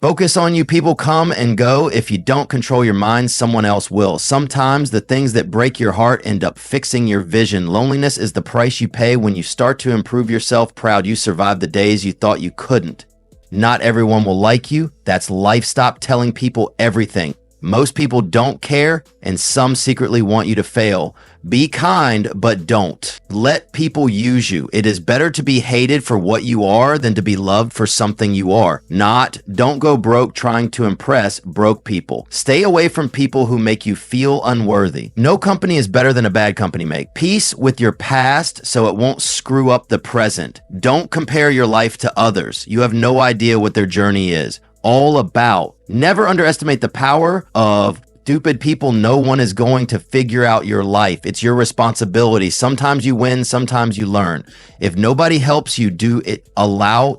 Focus on you. People come and go. If you don't control your mind, someone else will. Sometimes the things that break your heart end up fixing your vision. Loneliness is the price you pay when you start to improve yourself. Proud you survived the days you thought you couldn't. Not everyone will like you. That's life. Stop telling people everything. Most people don't care, and some secretly want you to fail. Be kind, but don't. Let people use you. It is better to be hated for what you are than to be loved for something you are not. Don't go broke trying to impress broke people. Stay away from people who make you feel unworthy. No company is better than a bad company. Make peace with your past so it won't screw up the present. Don't compare your life to others. You have no idea what their journey is all about. Never underestimate the power of stupid people. No one is going to figure out your life. It's your responsibility. Sometimes you win, sometimes you learn. If nobody helps you, do it.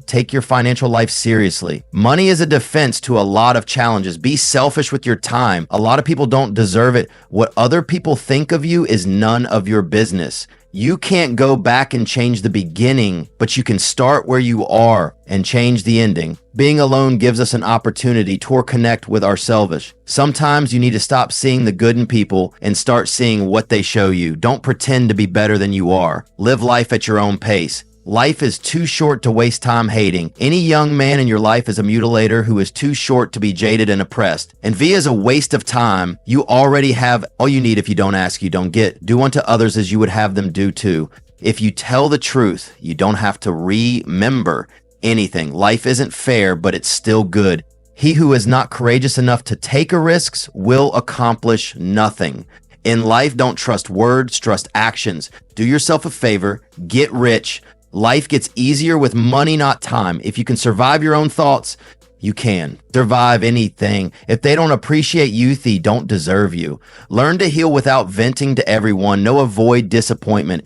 Take your financial life seriously. Money is a defense to a lot of challenges. Be selfish with your time. A lot of people don't deserve it. What other people think of you is none of your business. You can't go back and change the beginning, but you can start where you are and change the ending. Being alone gives us an opportunity to connect with ourselves. Sometimes you need to stop seeing the good in people and start seeing what they show you. Don't pretend to be better than you are. Live life at your own pace. Life is too short to waste time hating. Any young man in your life is a mutilator who is too short to be jaded and oppressed. Envy is a waste of time. You already have all you need. If you don't ask, you don't get. Do unto others as you would have them do too. If you tell the truth, you don't have to remember anything. Life isn't fair, but it's still good. He who is not courageous enough to take a risk will accomplish nothing. In life, don't trust words, trust actions. Do yourself a favor, get rich. Life gets easier with money, not time. If you can survive your own thoughts, you can survive anything. If they don't appreciate you, they don't deserve you. Learn to heal without venting to everyone. No, avoid disappointment.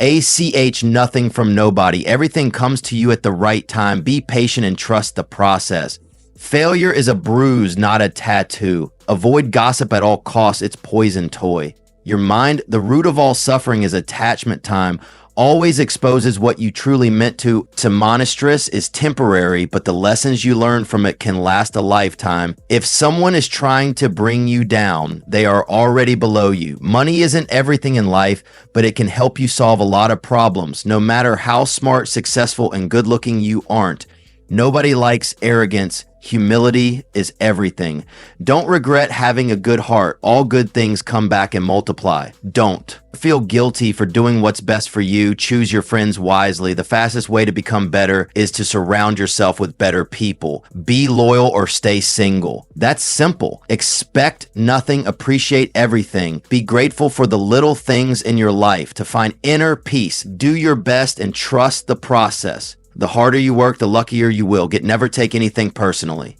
Nothing from nobody. Everything comes to you at the right time. Be patient and trust the process. Failure is a bruise, not a tattoo. Avoid gossip at all costs. It's poison toy. Your mind, the root of all suffering is attachment time. Always exposes what you truly meant to. Monostress is temporary, but the lessons you learn from it can last a lifetime. If someone is trying to bring you down, they are already below you. Money isn't everything in life, but it can help you solve a lot of problems. No matter how smart, successful, and good looking you aren't. Nobody likes arrogance. Humility is everything. Don't regret having a good heart. All good things come back and multiply. Don't feel guilty for doing what's best for you. Choose your friends wisely. The fastest way to become better is to surround yourself with better people. Be loyal or stay single. That's simple. Expect nothing, appreciate everything. Be grateful for the little things in your life to find inner peace. Do your best and trust the process. The harder you work, the luckier you will get. Never take anything personally.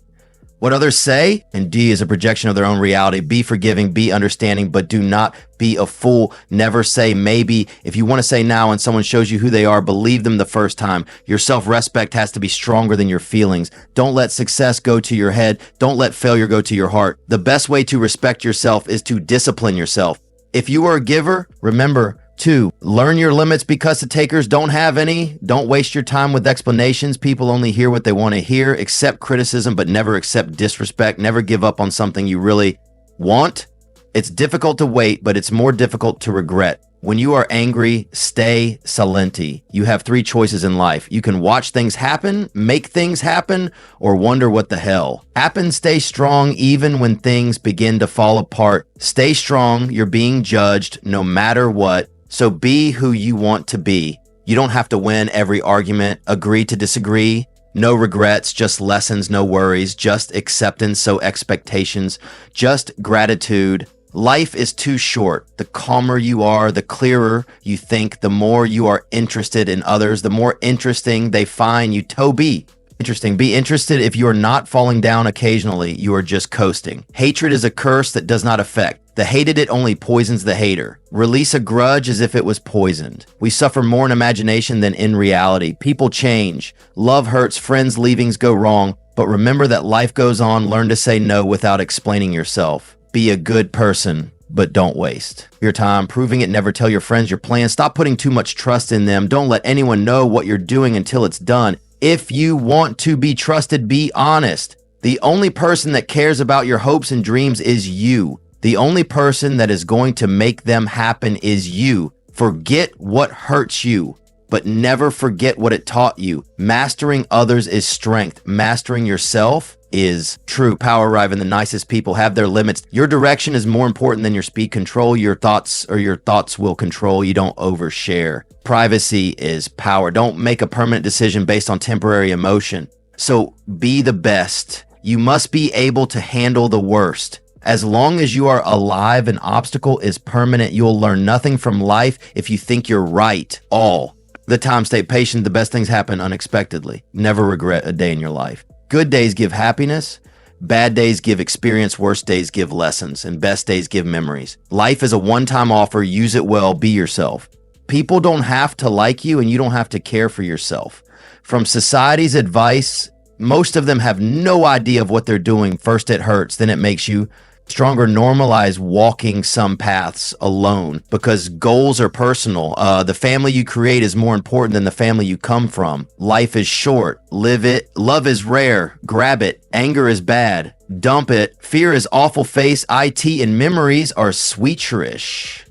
What others say and do is a projection of their own reality. Be forgiving, be understanding, but do not be a fool. Never say maybe. If you want to say now and someone shows you who they are, believe them the first time. Your self-respect has to be stronger than your feelings. Don't let success go to your head. Don't let failure go to your heart. The best way to respect yourself is to discipline yourself. If you are a giver, remember, 2, learn your limits because the takers don't have any. Don't waste your time with explanations. People only hear what they want to hear. Accept criticism, but never accept disrespect. Never give up on something you really want. It's difficult to wait, but it's more difficult to regret. When you are angry, stay silenti. You have 3 choices in life. You can watch things happen, make things happen, or wonder what the hell. Happen, stay strong even when things begin to fall apart. Stay strong. You're being judged no matter what. So be who you want to be. You don't have to win every argument, agree to disagree. No regrets, just lessons, no worries, just acceptance, so expectations, just gratitude. Life is too short. The calmer you are, the clearer you think, the more you are interested in others, the more interesting they find you to be. Interesting. Be interested if you are not falling down occasionally, you are just coasting. Hatred is a curse that does not affect. The hated it only poisons the hater. Release a grudge as if it was poisoned. We suffer more in imagination than in reality. People change. Love hurts, friends leavings go wrong. But remember that life goes on. Learn to say no without explaining yourself. Be a good person, but don't waste your time proving it. Never tell your friends your plans. Stop putting too much trust in them. Don't let anyone know what you're doing until it's done. If you want to be trusted, be honest. The only person that cares about your hopes and dreams is you. The only person that is going to make them happen is you. Forget what hurts you, but never forget what it taught you. Mastering others is strength. Mastering yourself is true power. Arrive, and the nicest people have their limits. Your direction is more important than your speed. Control your thoughts, or your thoughts will control you. Don't overshare. Privacy is power. Don't make a permanent decision based on temporary emotion. So be the best. You must be able to handle the worst. As long as you are alive, an obstacle is permanent. You'll learn nothing from life if you think you're right all the time. Stay patient. The best things happen unexpectedly. Never regret a day in your life. Good days give happiness. Bad days give experience. Worst days give lessons. And best days give memories. Life is a one-time offer. Use it well. Be yourself. People don't have to like you, and you don't have to care for yourself. From society's advice, most of them have no idea of what they're doing. First it hurts, then it makes you stronger. Normalize walking some paths alone, because goals are personal. The family you create is more important than the family you come from. Life is short. Live it. Love is rare. Grab it. Anger is bad. Dump it. Fear is awful face. IT and memories are sweeterish.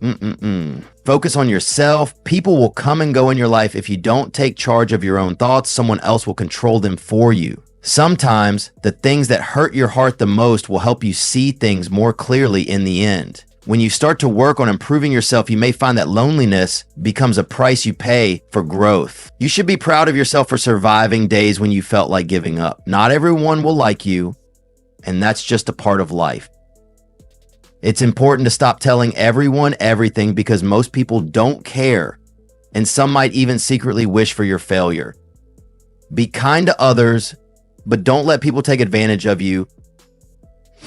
Focus on yourself. People will come and go in your life. If you don't take charge of your own thoughts, someone else will control them for you. Sometimes the things that hurt your heart the most will help you see things more clearly in the end. When you start to work on improving yourself, you may find that loneliness becomes a price you pay for growth. You should be proud of yourself for surviving days when you felt like giving up. Not everyone will like you, and that's just a part of life. It's important to stop telling everyone everything, because most people don't care, and some might even secretly wish for your failure. Be kind to others, but don't let people take advantage of you.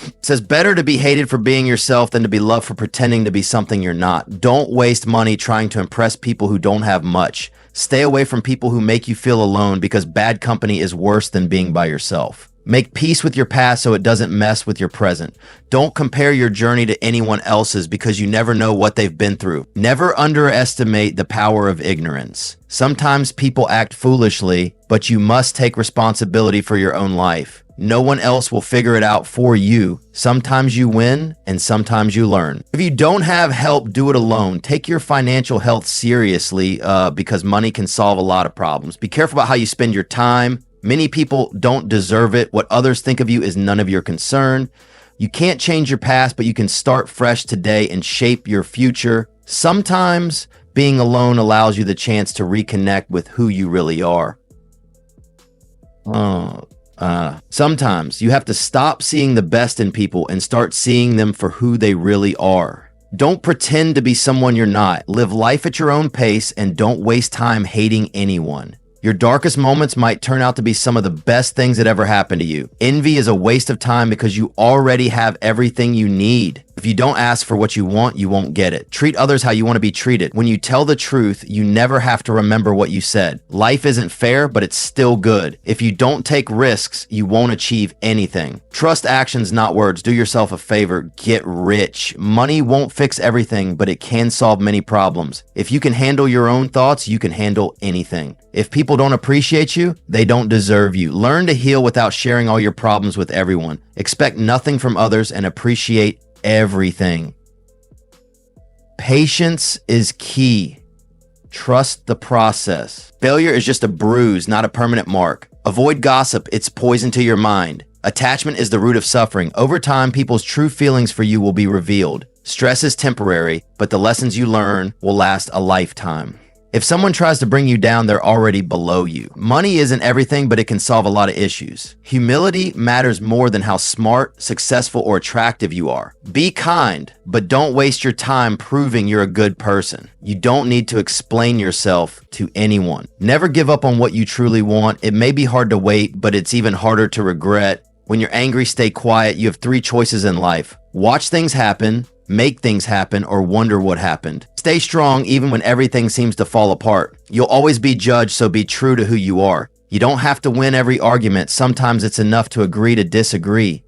It says better to be hated for being yourself than to be loved for pretending to be something you're not. Don't waste money trying to impress people who don't have much. Stay away from people who make you feel alone, because bad company is worse than being by yourself. Make peace with your past so it doesn't mess with your present. Don't compare your journey to anyone else's, because you never know what they've been through. Never underestimate the power of ignorance. Sometimes people act foolishly, but you must take responsibility for your own life. No one else will figure it out for you. Sometimes you win, and sometimes you learn. If you don't have help, do it alone. Take your financial health seriously, because money can solve a lot of problems. Be careful about how you spend your time. Many people don't deserve it. What others think of you is none of your concern. You can't change your past, but you can start fresh today and shape your future. Sometimes being alone allows you the chance to reconnect with who you really are. Sometimes you have to stop seeing the best in people and start seeing them for who they really are. Don't pretend to be someone you're not. Live life at your own pace, and don't waste time hating anyone. Your darkest moments might turn out to be some of the best things that ever happened to you. Envy is a waste of time, because you already have everything you need. If you don't ask for what you want, you won't get it. Treat others how you want to be treated. When you tell the truth, you never have to remember what you said. Life isn't fair, but it's still good. If you don't take risks, you won't achieve anything. Trust actions, not words. Do yourself a favor. Get rich. Money won't fix everything, but it can solve many problems. If you can handle your own thoughts, you can handle anything. If people don't appreciate you, they don't deserve you. Learn to heal without sharing all your problems with everyone. Expect nothing from others and appreciate everything. Patience is key. Trust the process. Failure is just a bruise, not a permanent mark. Avoid gossip. It's poison to your mind. Attachment is the root of suffering. Over time, people's true feelings for you will be revealed. Stress is temporary, but the lessons you learn will last a lifetime. If someone tries to bring you down, they're already below you. Money isn't everything, but it can solve a lot of issues. Humility matters more than how smart, successful, or attractive you are. Be kind, but don't waste your time proving you're a good person. You don't need to explain yourself to anyone. Never give up on what you truly want. It may be hard to wait, but it's even harder to regret. When you're angry, stay quiet. You have 3 choices in life. Watch things happen, make things happen, or wonder what happened. Stay strong even when everything seems to fall apart. You'll always be judged, so be true to who you are. You don't have to win every argument. Sometimes it's enough to agree to disagree.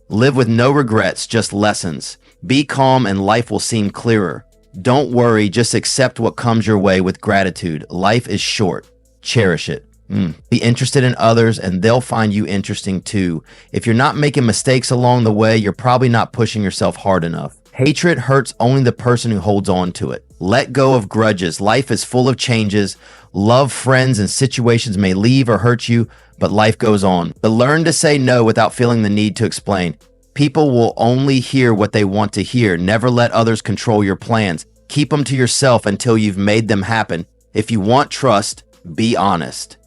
Live with no regrets, just lessons. Be calm and life will seem clearer. Don't worry, just accept what comes your way with gratitude. Life is short. Cherish it. Be interested in others and they'll find you interesting too. If you're not making mistakes along the way, you're probably not pushing yourself hard enough. Hatred hurts only the person who holds on to it. Let go of grudges. Life is full of changes. Love, friends, and situations may leave or hurt you, but life goes on. But learn to say no without feeling the need to explain. People will only hear what they want to hear. Never let others control your plans. Keep them to yourself until you've made them happen. If you want trust, be honest.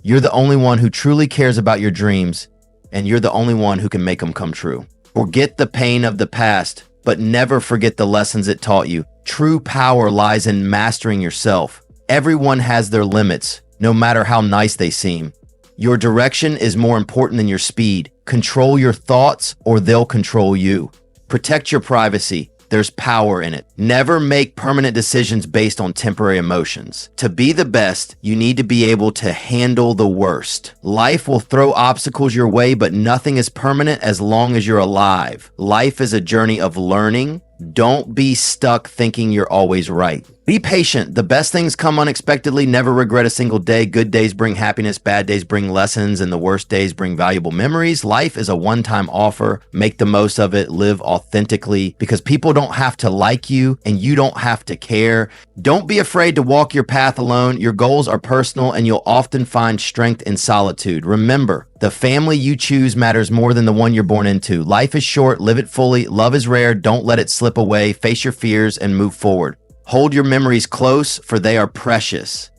You're the only one who truly cares about your dreams, and you're the only one who can make them come true. Forget the pain of the past, but never forget the lessons it taught you. True power lies in mastering yourself. Everyone has their limits, no matter how nice they seem. Your direction is more important than your speed. Control your thoughts or they'll control you. Protect your privacy. There's power in it. Never make permanent decisions based on temporary emotions. To be the best, you need to be able to handle the worst. Life will throw obstacles your way, but nothing is permanent as long as you're alive. Life is a journey of learning. Don't be stuck thinking you're always right. Be patient. The best things come unexpectedly. Never regret a single day. Good days bring happiness. Bad days bring lessons. And the worst days bring valuable memories. Life is a one-time offer. Make the most of it. Live authentically because people don't have to like you and you don't have to care. Don't be afraid to walk your path alone. Your goals are personal and you'll often find strength in solitude. Remember, the family you choose matters more than the one you're born into. Life is short. Live it fully. Love is rare. Don't let it slip away. Face your fears and move forward. Hold your memories close, for they are precious.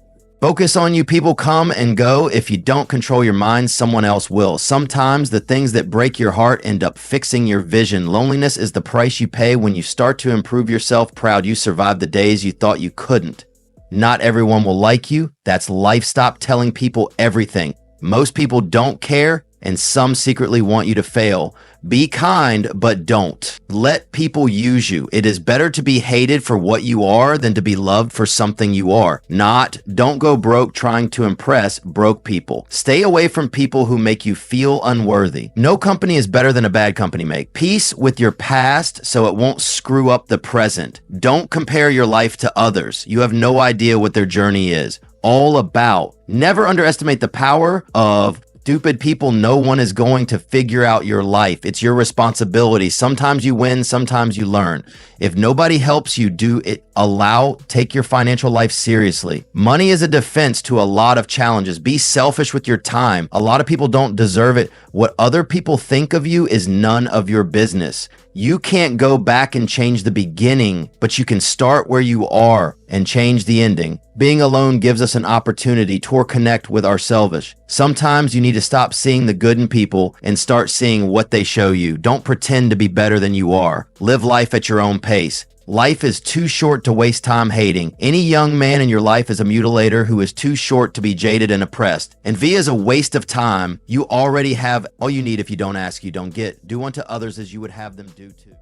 Focus on you. People come and go. If you don't control your mind, someone else will. Sometimes the things that break your heart end up fixing your vision. Loneliness is the price you pay when you start to improve yourself. Proud you survived the days you thought you couldn't. Not everyone will like you. That's life. Stop telling people everything. Most people don't care, and some secretly want you to fail. Be kind, but don't. Let people use you. It is better to be hated for what you are than to be loved for something you are not. Don't go broke trying to impress broke people. Stay away from people who make you feel unworthy. No company is better than a bad company. Make peace with your past so it won't screw up the present. Don't compare your life to others. You have no idea what their journey is all about. Never underestimate the power of stupid people. No one is going to figure out your life. It's your responsibility. Sometimes you win, sometimes you learn. If nobody helps you do it, take your financial life seriously. Money is a defense to a lot of challenges. Be selfish with your time. A lot of people don't deserve it. What other people think of you is none of your business. You can't go back and change the beginning, but you can start where you are and change the ending. Being alone gives us an opportunity to connect with ourselves. Sometimes you need to stop seeing the good in people and start seeing what they show you. Don't pretend to be better than you are. Live life at your own pace. Life is too short to waste time hating. Any young man in your life is a mutilator who is too short to be jaded and oppressed. Envy is a waste of time. You already have all you need. If you don't ask, you don't get. Do unto others as you would have them do to.